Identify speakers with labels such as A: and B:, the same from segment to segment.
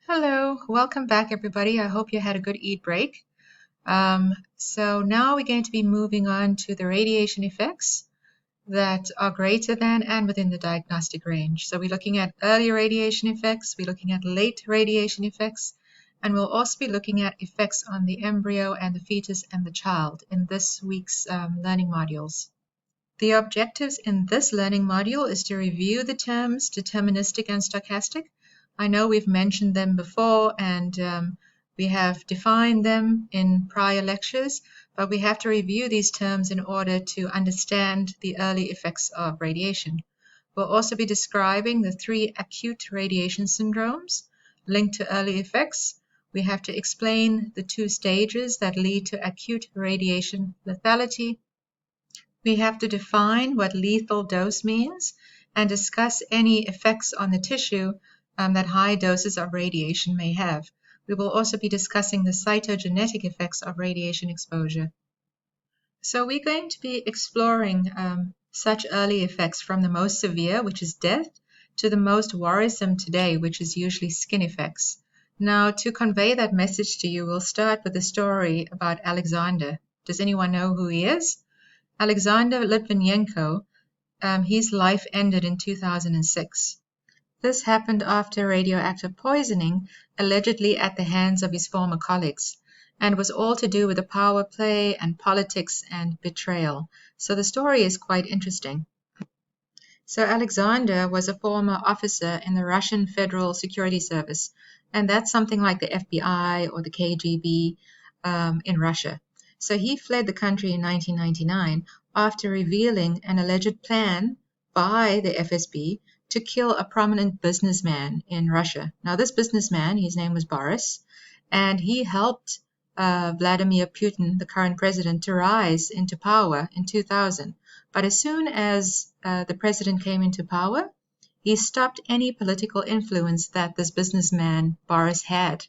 A: Hello, welcome back everybody. I hope you had a good eat break. So now we're going to be moving on to the radiation effects that are greater than and within the diagnostic range. So we're looking at early radiation effects, we're looking at late radiation effects, and we'll also be looking at effects on the embryo and the fetus and the child in this week's learning modules. The objectives in this learning module is to review the terms deterministic and stochastic. I know we've mentioned them before and we have defined them in prior lectures, but we have to review these terms in order to understand the early effects of radiation. We'll also be describing the 3 acute radiation syndromes linked to early effects. We have to explain the 2 stages that lead to acute radiation lethality. We have to define what lethal dose means and discuss any effects on the tissue that high doses of radiation may have. We will also be discussing the cytogenetic effects of radiation exposure. So we're going to be exploring such early effects from the most severe, which is death, to the most worrisome today, which is usually skin effects. Now, to convey that message to you, we'll start with a story about Alexander. Does anyone know who he is? Alexander Litvinenko, his life ended in 2006. This happened after radioactive poisoning, allegedly at the hands of his former colleagues, and was all to do with the power play and politics and betrayal. So the story is quite interesting. So Alexander was a former officer in the Russian Federal Security Service, and that's something like the FBI or the KGB in Russia. So he fled the country in 1999 after revealing an alleged plan by the FSB to kill a prominent businessman in Russia. Now, this businessman, his name was Boris, and he helped Vladimir Putin, the current president, to rise into power in 2000. But as soon as the president came into power, he stopped any political influence that this businessman, Boris, had.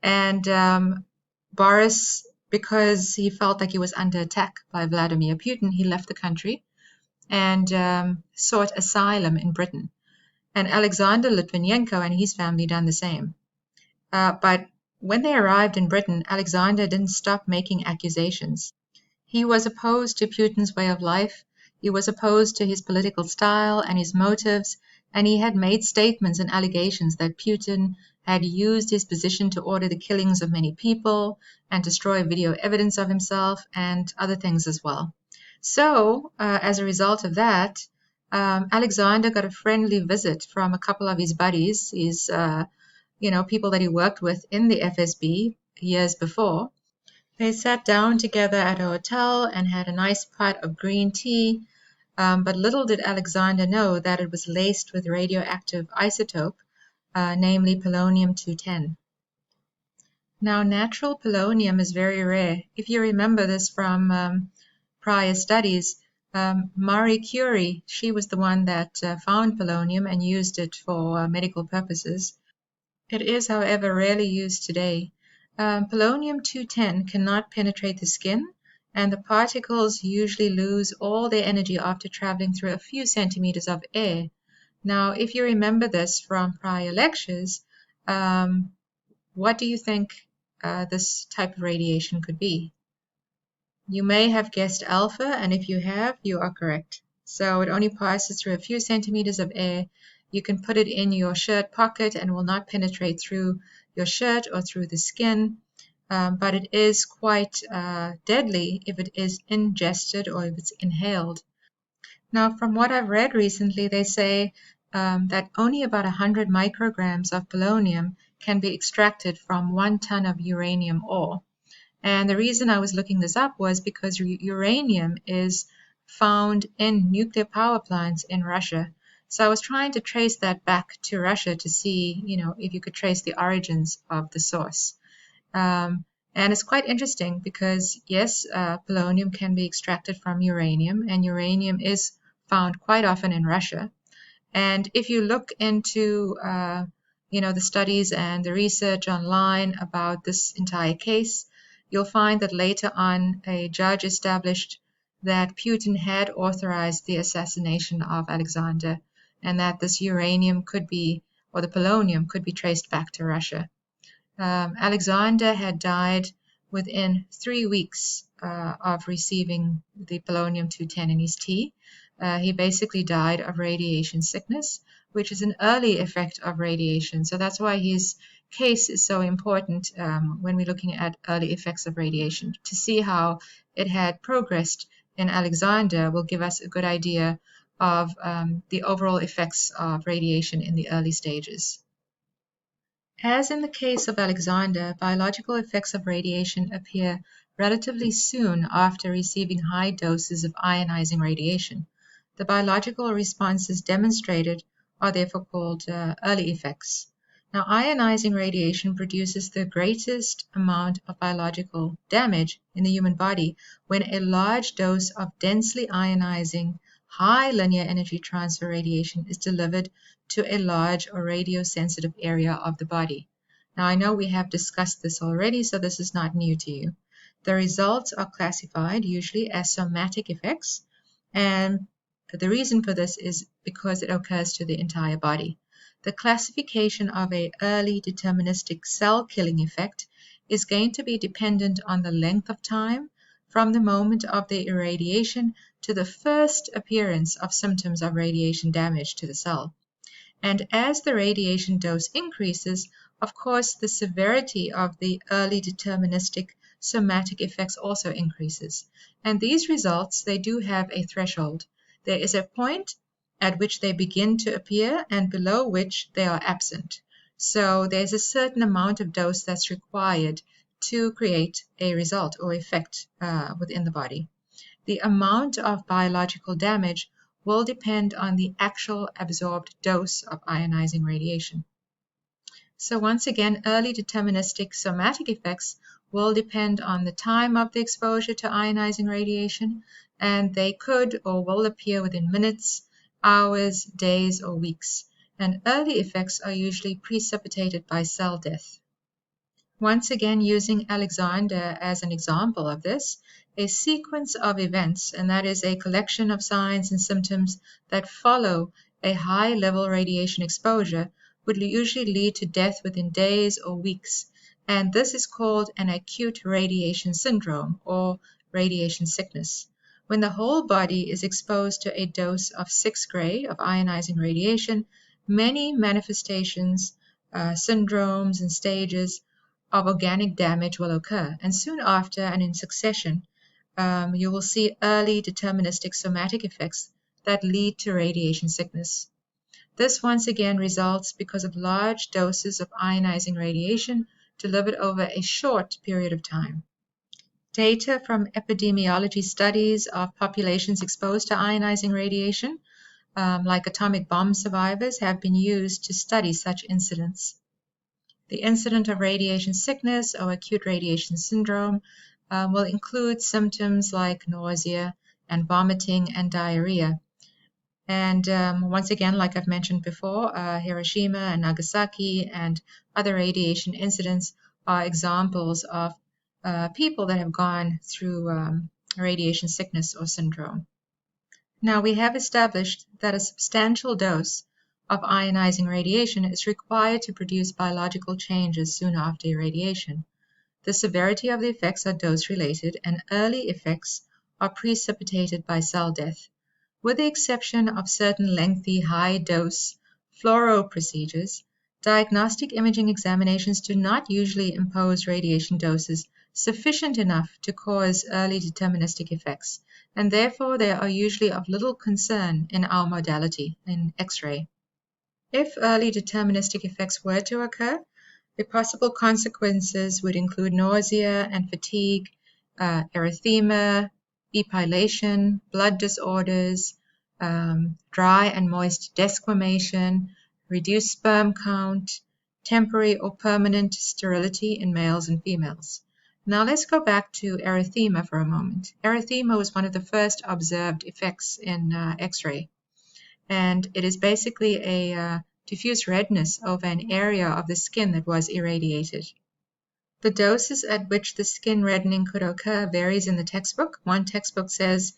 A: And Boris, because he felt like he was under attack by Vladimir Putin, he left the country and sought asylum in Britain. And Alexander Litvinenko and his family done the same. But when they arrived in Britain, Alexander didn't stop making accusations. He was opposed to Putin's way of life, he was opposed to his political style and his motives, and he had made statements and allegations that Putin had used his position to order the killings of many people and destroy video evidence of himself and other things as well. So, as a result of that, Alexander got a friendly visit from a couple of his buddies, his people that he worked with in the FSB years before. They sat down together at a hotel and had a nice pot of green tea, but little did Alexander know that it was laced with radioactive isotope, namely polonium-210. Now, natural polonium is very rare. If you remember this from prior studies, Marie Curie, she was the one that found polonium and used it for medical purposes. It is, however, rarely used today. Polonium-210 cannot penetrate the skin, and the particles usually lose all their energy after traveling through a few centimeters of air. Now, if you remember this from prior lectures, what do you think this type of radiation could be? You may have guessed alpha, and if you have, you are correct. So it only passes through a few centimeters of air. You can put it in your shirt pocket and will not penetrate through your shirt or through the skin, but it is quite deadly if it is ingested or if it's inhaled. Now, from what I've read recently, they say that only about 100 micrograms of polonium can be extracted from 1 ton of uranium ore. And the reason I was looking this up was because uranium is found in nuclear power plants in Russia. So I was trying to trace that back to Russia to see, if you could trace the origins of the source. And it's quite interesting because, yes, polonium can be extracted from uranium, and uranium is found quite often in Russia. And if you look into, the studies and the research online about this entire case, you'll find that later on a judge established that Putin had authorized the assassination of Alexander and that this uranium could be or the polonium, could be traced back to Russia. Alexander had died within 3 weeks of receiving the polonium-210 in his tea. He basically died of radiation sickness, which is an early effect of radiation. So that's why his case is so important when we're looking at early effects of radiation. To see how it had progressed in Alexander will give us a good idea of the overall effects of radiation in the early stages. As in the case of Alexander, biological effects of radiation appear relatively soon after receiving high doses of ionizing radiation. The biological responses demonstrated are therefore called early effects. Now, ionizing radiation produces the greatest amount of biological damage in the human body when a large dose of densely ionizing, high linear energy transfer radiation is delivered to a large or radiosensitive area of the body. Now, I know we have discussed this already, so this is not new to you. The results are classified usually as somatic effects, and the reason for this is because it occurs to the entire body. The classification of an early deterministic cell-killing effect is going to be dependent on the length of time from the moment of the irradiation to the first appearance of symptoms of radiation damage to the cell. And as the radiation dose increases, of course, the severity of the early deterministic somatic effects also increases. And these results, they do have a threshold. There is a point at which they begin to appear and below which they are absent. So there's a certain amount of dose that's required to create a result or effect within the body. The amount of biological damage will depend on the actual absorbed dose of ionizing radiation. So once again, early deterministic somatic effects will depend on the time of the exposure to ionizing radiation, and they could or will appear within minutes, hours, days, or weeks. And early effects are usually precipitated by cell death. Once again, using Alexander as an example of this, a sequence of events, and that is a collection of signs and symptoms that follow a high-level radiation exposure, would usually lead to death within days or weeks, and this is called an acute radiation syndrome or radiation sickness. When the whole body is exposed to a dose of 6 gray of ionizing radiation, many manifestations, syndromes, and stages of organic damage will occur, and soon after and in succession, you will see early deterministic somatic effects that lead to radiation sickness. This once again results because of large doses of ionizing radiation delivered over a short period of time. Data from epidemiology studies of populations exposed to ionizing radiation, like atomic bomb survivors, have been used to study such incidents. The incident of radiation sickness or acute radiation syndrome will include symptoms like nausea and vomiting and diarrhea. And once again, like I've mentioned before, Hiroshima and Nagasaki and other radiation incidents are examples of people that have gone through radiation sickness or syndrome. Now, we have established that a substantial dose of ionizing radiation is required to produce biological changes soon after irradiation. The severity of the effects are dose-related, and early effects are precipitated by cell death. With the exception of certain lengthy, high-dose fluoro procedures, diagnostic imaging examinations do not usually impose radiation doses sufficient enough to cause early deterministic effects, and therefore they are usually of little concern in our modality, in X-ray. If early deterministic effects were to occur, the possible consequences would include nausea and fatigue, erythema, epilation, blood disorders, dry and moist desquamation, reduced sperm count, temporary or permanent sterility in males and females. Now let's go back to erythema for a moment. Erythema was one of the first observed effects in X-ray, and it is basically a diffuse redness over an area of the skin that was irradiated. The doses at which the skin reddening could occur varies in the textbook. One textbook says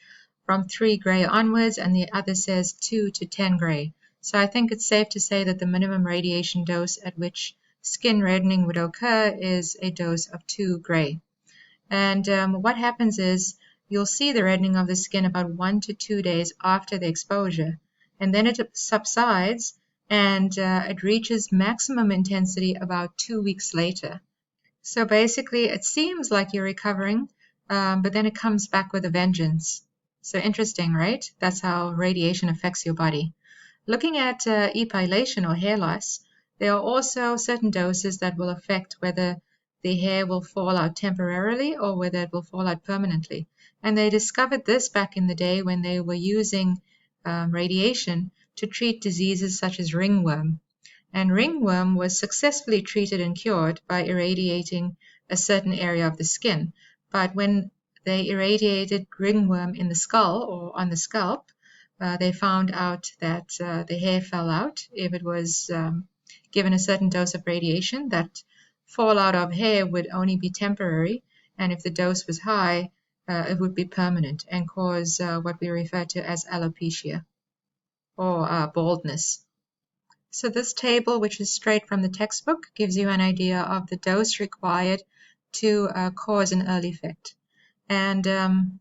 A: from 3 gray onwards, and the other says 2 to 10 gray. So I think it's safe to say that the minimum radiation dose at which skin reddening would occur is a dose of 2 gray. And what happens is you'll see the reddening of the skin about 1 to 2 days after the exposure, and then it subsides and it reaches maximum intensity about 2 weeks later. So basically, it seems like you're recovering, but then it comes back with a vengeance. So interesting, right? That's how radiation affects your body. Looking at epilation or hair loss, there are also certain doses that will affect whether the hair will fall out temporarily or whether it will fall out permanently. And they discovered this back in the day when they were using radiation to treat diseases such as ringworm. And ringworm was successfully treated and cured by irradiating a certain area of the skin. But when they irradiated ringworm in the skull or on the scalp, they found out that the hair fell out if it was given a certain dose of radiation. That fallout of hair would only be temporary, and if the dose was high, it would be permanent and cause what we refer to as alopecia or baldness. So this table, which is straight from the textbook, gives you an idea of the dose required to cause an early effect. And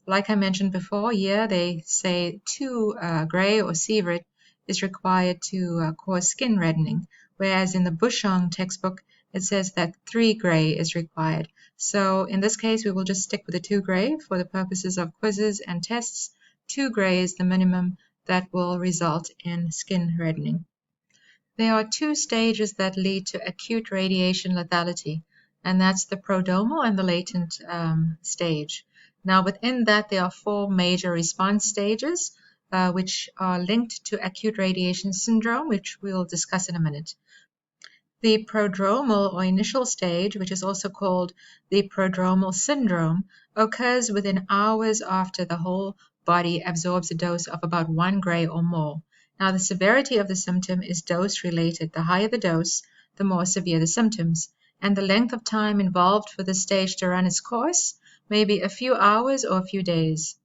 A: like I mentioned before, here they say 2 gray or sievert is required to cause skin reddening, whereas in the Bushong textbook, it says that 3 gray is required. So in this case, we will just stick with the 2 gray for the purposes of quizzes and tests. 2 gray is the minimum that will result in skin reddening. There are 2 stages that lead to acute radiation lethality, and that's the prodromal and the latent stage. Now, within that, there are 4 major response stages, which are linked to acute radiation syndrome, which we'll discuss in a minute. The prodromal or initial stage, which is also called the prodromal syndrome, occurs within hours after the whole body absorbs a dose of about 1 gray or more. Now, the severity of the symptom is dose-related. The higher the dose, the more severe the symptoms. And the length of time involved for the stage to run its course may be a few hours or a few days.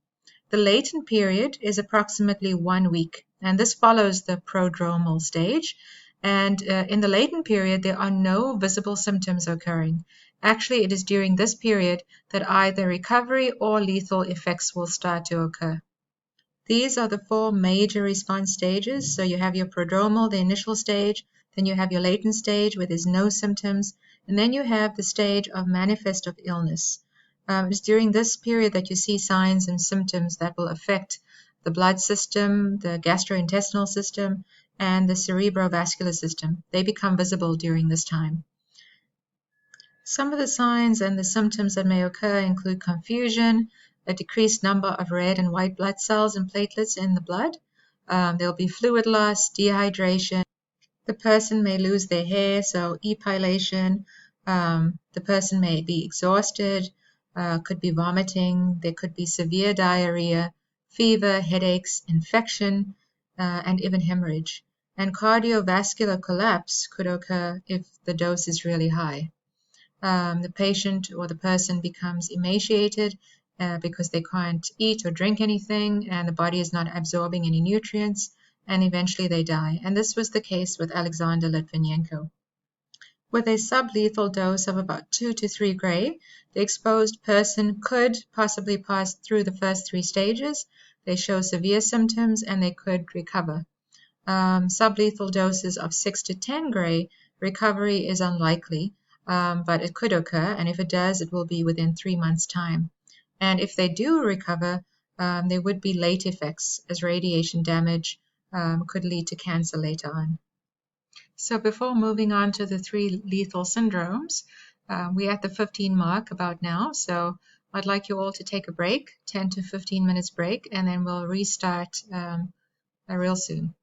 A: The latent period is approximately 1 week, and this follows the prodromal stage. And in the latent period, there are no visible symptoms occurring. Actually, it is during this period that either recovery or lethal effects will start to occur. These are the 4 major response stages. So you have your prodromal, the initial stage, then you have your latent stage where there's no symptoms, and then you have the stage of manifest of illness. It's during this period that you see signs and symptoms that will affect the blood system, the gastrointestinal system, and the cerebrovascular system. They become visible during this time. Some of the signs and the symptoms that may occur include confusion, a decreased number of red and white blood cells and platelets in the blood. There'll be fluid loss, dehydration. The person may lose their hair, so epilation. The person may be exhausted, could be vomiting. There could be severe diarrhea, fever, headaches, infection, and even hemorrhage. And cardiovascular collapse could occur if the dose is really high. The patient or the person becomes emaciated because they can't eat or drink anything, and the body is not absorbing any nutrients, and eventually they die. And this was the case with Alexander Litvinenko. With a sublethal dose of about 2 to 3 gray, the exposed person could possibly pass through the first 3 stages. They show severe symptoms and they could recover. Sublethal doses of 6 to 10 gray, recovery is unlikely, but it could occur, and if it does, it will be within 3 months' time. And if they do recover, there would be late effects, as radiation damage could lead to cancer later on. So before moving on to the 3 lethal syndromes, we're at the 15 mark about now, so I'd like you all to take a break, 10 to 15 minutes break, and then we'll restart real soon.